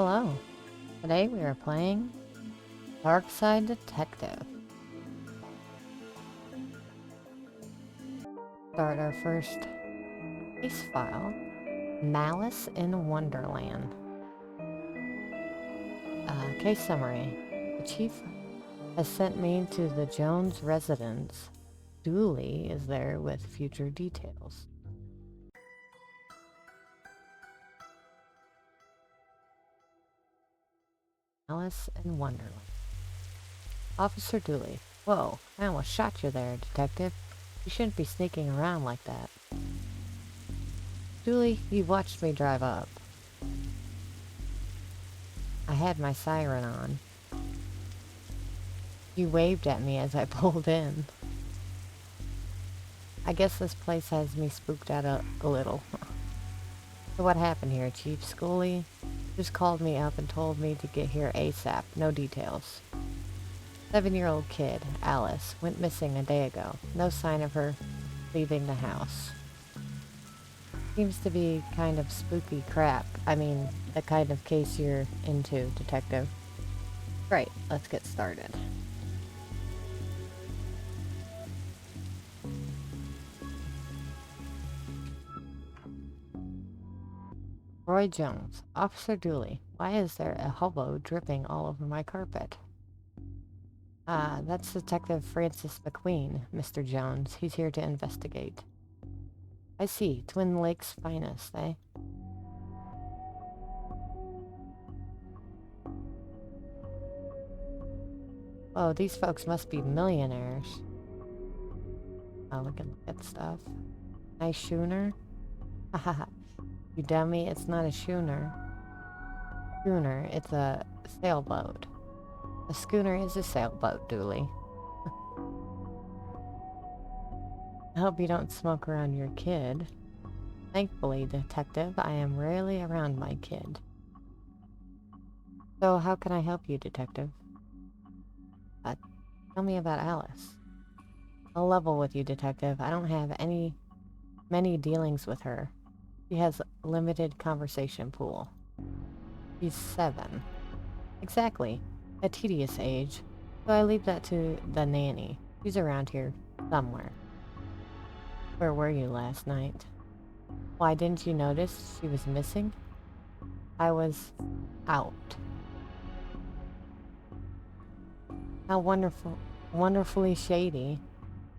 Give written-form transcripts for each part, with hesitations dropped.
Hello. Today we are playing Darkside Detective. Start our first case file. Malice in Wonderland. Case summary. The chief has sent me to the Jones residence. Dooley is there with future details. Malice in Wonderland. Officer Dooley. Whoa, I almost shot you there, detective. You shouldn't be sneaking around like that. Dooley, you watched me drive up. I had my siren on. You waved at me as I pulled in. I guess this place has me spooked out a little. So what happened here, Chief? Scully just called me up and told me to get here ASAP. No details. 7-year-old kid, Alice, went missing a day ago. No sign of her leaving the house. Seems to be kind of spooky crap. I mean, the kind of case you're into, detective. Right, let's get started. Roy Jones. Officer Dooley. Why is there a hobo dripping all over my carpet? That's Detective Francis McQueen, Mr. Jones. He's here to investigate. I see. Twin Lakes finest, eh? Oh, these folks must be millionaires. Oh, we can look at stuff. Nice schooner? Haha. You dummy, it's not a schooner. Schooner, it's a sailboat. A schooner is a sailboat, Dooley. I hope you don't smoke around your kid. Thankfully, detective, I am rarely around my kid. So how can I help you, detective? Tell me about Alice. I'll level with you, detective. I don't have many dealings with her. She has limited conversation pool. She's 7. Exactly. A tedious age. So I leave that to the nanny. She's around here somewhere. Where were you last night? Why didn't you notice she was missing? I was out. How wonderfully shady.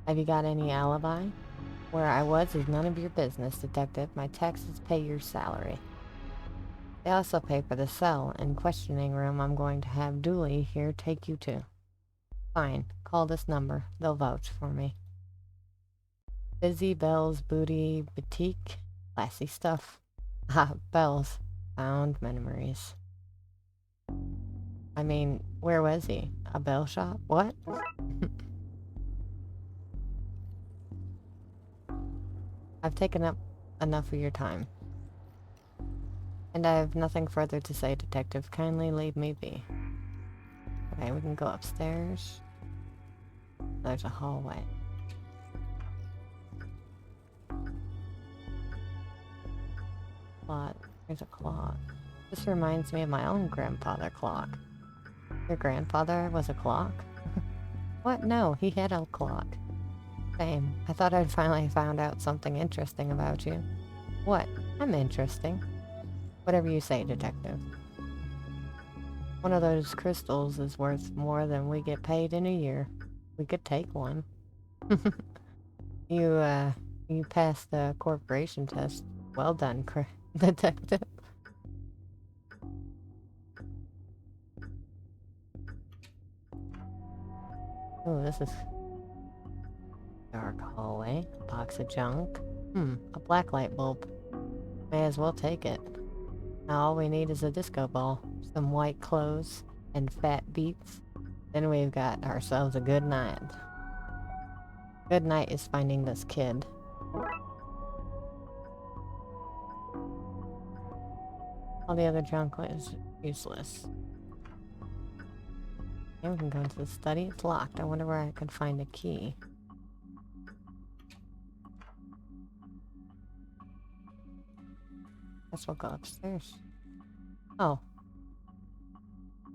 Have you got any alibi? Where I was is none of your business, detective. My taxes pay your salary. They also pay for the cell and questioning room I'm going to have Dooley here take you to. Fine. Call this number. They'll vouch for me. Busy Bell's Booty Boutique. Classy stuff. Ah, Bell's. Found memories. I mean, where was he? A bell shop? What? I've taken up enough of your time. And I have nothing further to say, detective. Kindly leave me be. Okay, we can go upstairs. There's a hallway. There's a clock. This reminds me of my own grandfather clock. Your grandfather was a clock? What? No, he had a clock. Same. I thought I'd finally found out something interesting about you. What? I'm interesting. Whatever you say, detective. One of those crystals is worth more than we get paid in a year. We could take one. You passed the corporation test. Well done, detective. Oh, this is dark hallway. A box of junk. A black light bulb. May as well take it. Now all we need is a disco ball, some white clothes, and fat beats. Then we've got ourselves a good night. Good night is finding this kid. All the other junk is useless. Okay, we can go into the study. It's locked. I wonder where I could find a key. Guess we'll go upstairs. Oh,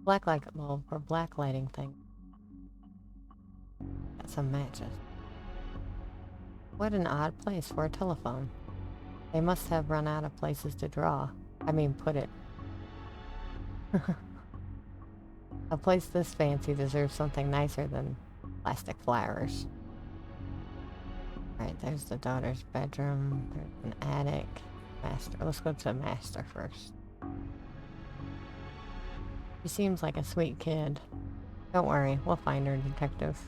Blacklight, well, for blacklighting thing. Got some matches. What an odd place for a telephone. They must have run out of places to draw. I mean, put it. A place this fancy deserves something nicer than plastic flowers. Alright, there's the daughter's bedroom. There's an attic. Master. Let's go to the master first. She seems like a sweet kid. Don't worry, we'll find her, detective.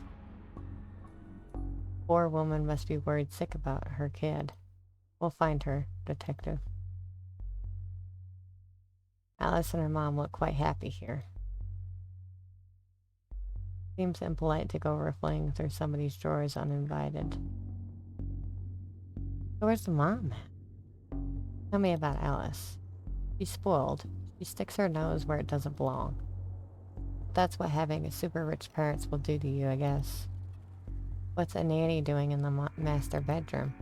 Poor woman must be worried sick about her kid. We'll find her, detective. Alice and her mom look quite happy here. Seems impolite to go riffling through somebody's drawers uninvited. So where's the mom at? Tell me about Alice. She's spoiled. She sticks her nose where it doesn't belong. That's what having a super rich parents will do to you, I guess. What's a nanny doing in the master bedroom?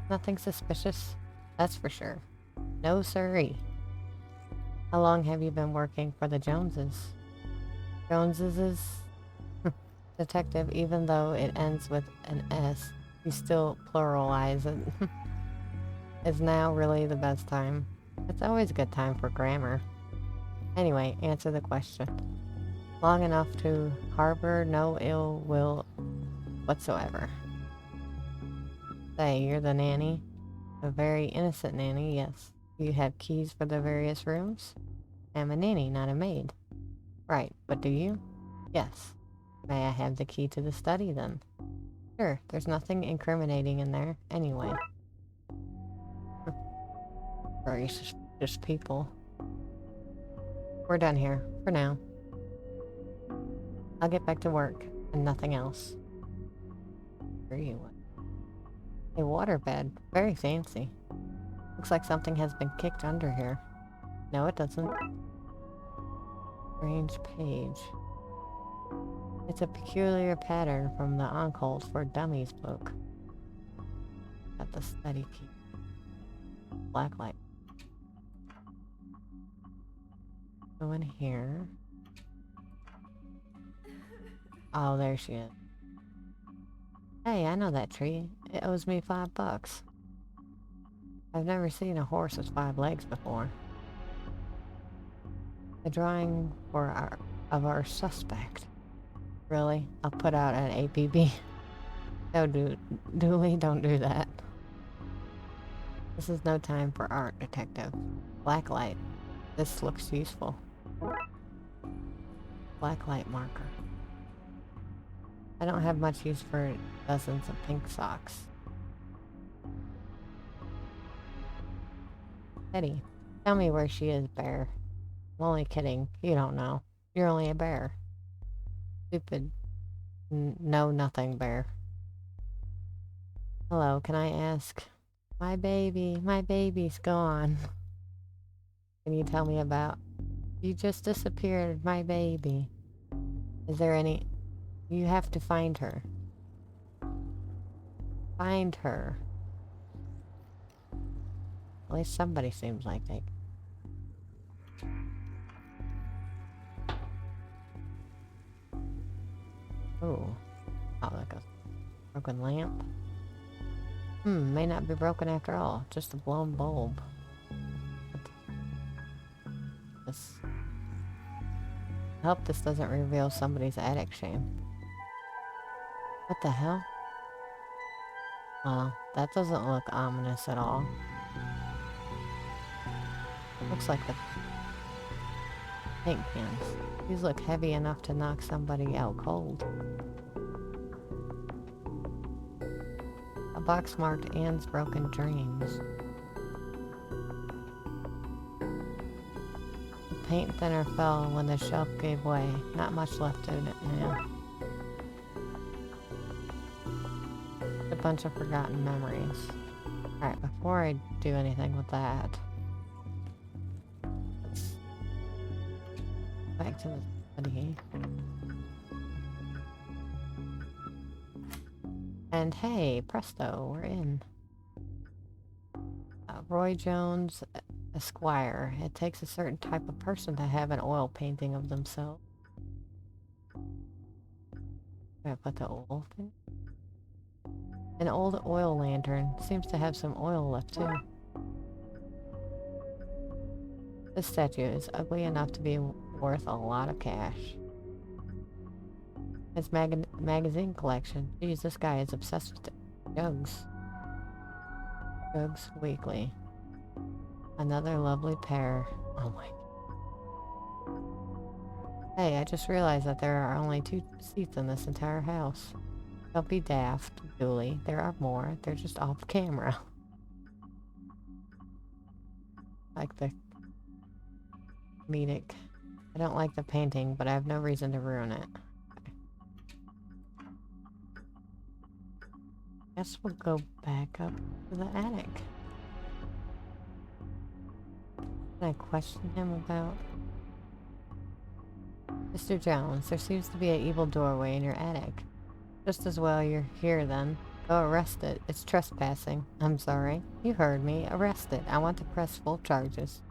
Nothing suspicious? That's for sure. No siree. How long have you been working for the Joneses? Joneses? Detective, even though it ends with an S, you still pluralize it. Is now really the best time? It's always a good time for grammar. Anyway, answer the question. Long enough to harbor no ill will whatsoever. Say, you're the nanny? A very innocent nanny, yes. You have keys for the various rooms? I'm a nanny, not a maid. Right, but do you? Yes. May I have the key to the study, then? Sure, there's nothing incriminating in there, anyway. Very suspicious people. We're done here, for now. I'll get back to work, and nothing else. A waterbed, very fancy. Looks like something has been kicked under here. No, it doesn't. Strange page. It's a peculiar pattern from the On-Call for Dummies book. Got the study key. Blacklight. Go in here. Oh, there she is. Hey, I know that tree. It owes me $5. I've never seen a horse with 5 legs before. The drawing of our suspect. Really? I'll put out an APB. No, Dooley, don't do that. This is no time for art, detective. Blacklight. This looks useful. Blacklight marker. I don't have much use for dozens of pink socks. Eddie, tell me where she is, bear. I'm only kidding. You don't know. You're only a bear. Stupid. No, nothing, bear. Hello, can I ask? My baby's gone. Can you tell me about? You just disappeared, my baby. Is there any? You have to find her. Find her. At least somebody seems like they. Ooh. Oh, like a broken lamp. May not be broken after all. Just a blown bulb. This. I hope this doesn't reveal somebody's attic shame. What the hell? Well, that doesn't look ominous at all. It looks like the paint cans. These look heavy enough to knock somebody out cold. A box marked Anne's Broken Dreams. The paint thinner fell when the shelf gave way. Not much left in it now. A bunch of forgotten memories. Alright, before I do anything with that, let's back to the study. And hey, presto, we're in. Roy Jones, Esquire. It takes a certain type of person to have an oil painting of themselves. I put the oil thing? An old oil lantern. Seems to have some oil left too. This statue is ugly enough to be worth a lot of cash. His magazine collection. Geez, this guy is obsessed with jugs. Jugs Weekly. Another lovely pair. Oh my. Hey, I just realized that there are only 2 seats in this entire house. Don't be daft, Dooley. There are more. They're just off camera. Like the comedic. I don't like the painting, but I have no reason to ruin it. Okay. Guess we'll go back up to the attic. Can I question him about... Mr. Jones, there seems to be an evil doorway in your attic. Just as well you're here then. Go arrest it. It's trespassing. I'm sorry. You heard me. Arrest it. I want to press full charges.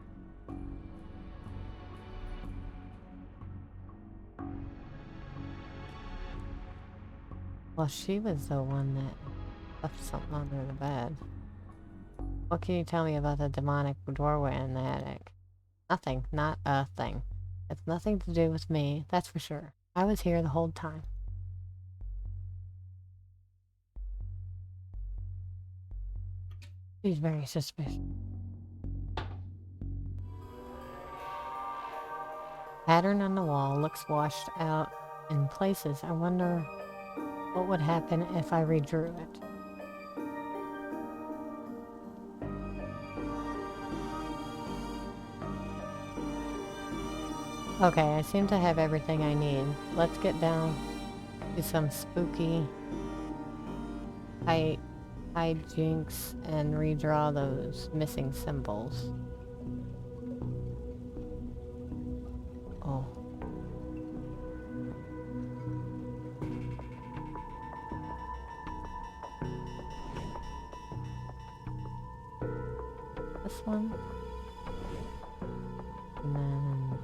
Well, she was the one that left something under the bed. What can you tell me about the demonic doorway in the attic? Nothing. Not a thing. It's nothing to do with me, that's for sure. I was here the whole time. She's very suspicious. Pattern on the wall looks washed out in places. I wonder what would happen if I redrew it. Okay, I seem to have everything I need. Let's get down to some spooky hijinks and redraw those missing symbols. Oh. This one. And then...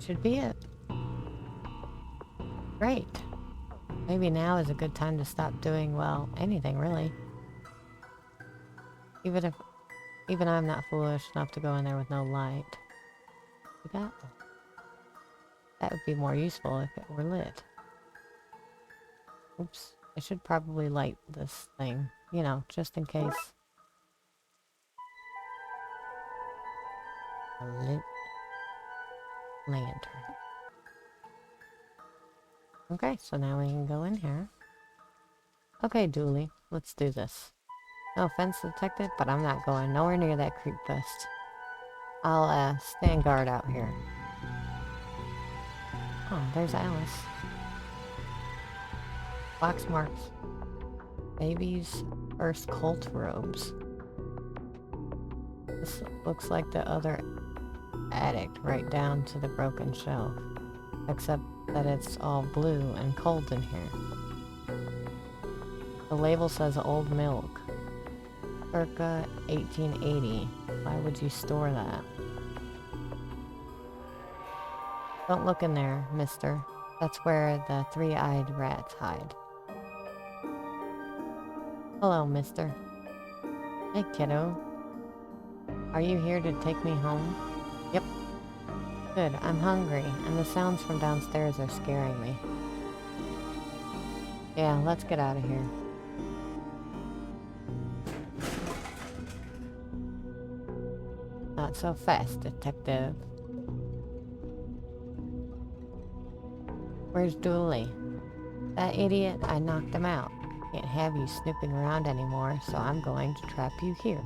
should be it. Great. Maybe now is a good time to stop doing, well, anything really. Even I'm not foolish enough to go in there with no light. We got one. That would be more useful if it were lit. Oops. I should probably light this thing, you know, just in case. A lit lantern. Okay, so now we can go in here. Okay, Dooley, let's do this. No offense, detective, but I'm not going nowhere near that creep fest. I'll, stand guard out here. Oh, there's Alice. Box marks. Baby's first cult robes. This looks like the other attic right down to the broken shelf. Except that it's all blue and cold in here. The label says old milk. Circa 1880. Why would you store that? Don't look in there, mister. That's where the 3-eyed rats hide. Hello, mister. Hey, kiddo. Are you here to take me home? Yep. Good, I'm hungry, and the sounds from downstairs are scaring me. Yeah, let's get out of here. Not so fast, detective. Where's Dooley? That idiot, I knocked him out. Can't have you snooping around anymore, so I'm going to trap you here.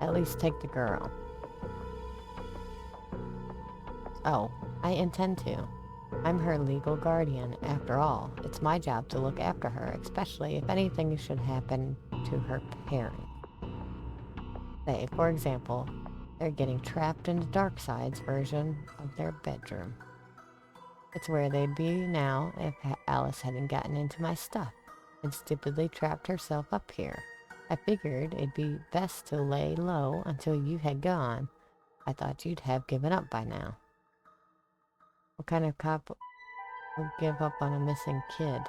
At least take the girl. Oh, I intend to. I'm her legal guardian. After all, it's my job to look after her, especially if anything should happen to her parent. Say, for example, they're getting trapped in the Darkside's version of their bedroom. It's where they'd be now if Alice hadn't gotten into my stuff and stupidly trapped herself up here. I figured it'd be best to lay low until you had gone. I thought you'd have given up by now. What kind of cop would give up on a missing kid?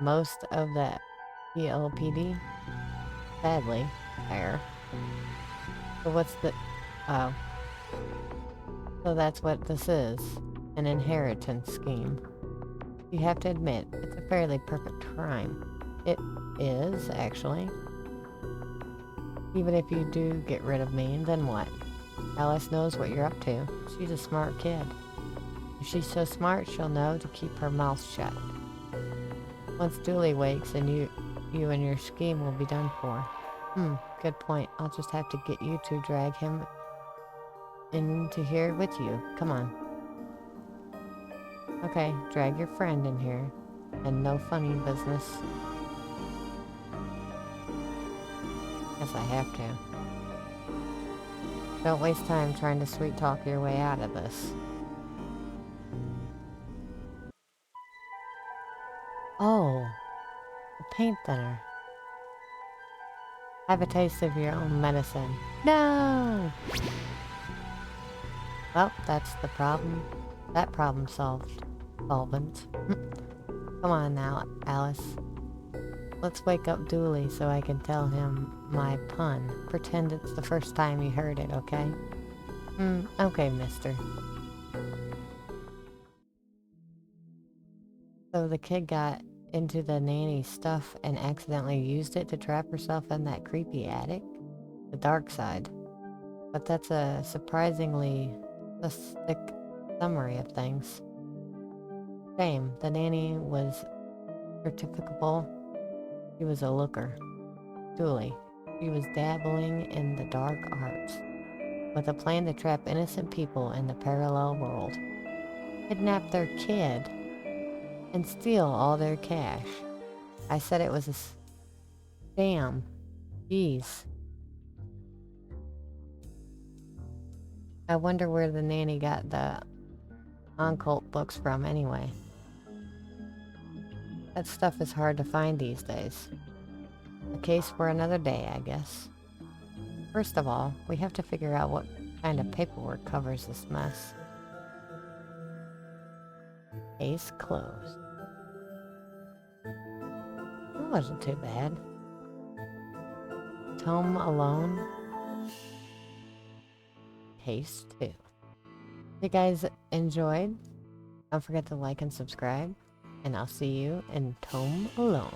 Most of the PLPD? Sadly. Fair. So what's the... Oh. So that's what this is. An inheritance scheme. You have to admit, it's a fairly perfect crime. It is, actually. Even if you do get rid of me, then what? Alice knows what you're up to. She's a smart kid. If she's so smart, she'll know to keep her mouth shut. Once Dooley wakes, and you and your scheme will be done for. Good point. I'll just have to get you to drag him into here with you. Come on. Okay, drag your friend in here. And no funny business. Guess I have to. Don't waste time trying to sweet talk your way out of this. Oh, the paint thinner. Have a taste of your own medicine. No! Well, that's the problem. That problem solved. Solvent. Come on now, Alice. Let's wake up Dooley so I can tell him my pun. Pretend it's the first time you heard it, okay? Okay, mister. So the kid got into the nanny's stuff and accidentally used it to trap herself in that creepy attic? The Darkside. But that's a surprisingly thick summary of things. Shame. The nanny was certificable. She was a looker. Dooley. She was dabbling in the dark arts, with a plan to trap innocent people in the parallel world. Kidnap their kid and steal all their cash. I said it was a scam. Jeez. I wonder where the nanny got the occult books from anyway. That stuff is hard to find these days. A case for another day, I guess. First of all, we have to figure out what kind of paperwork covers this mess. Case closed. That wasn't too bad. Tome alone. Case 2. If you guys enjoyed, don't forget to like and subscribe. And I'll see you in Tome Alone.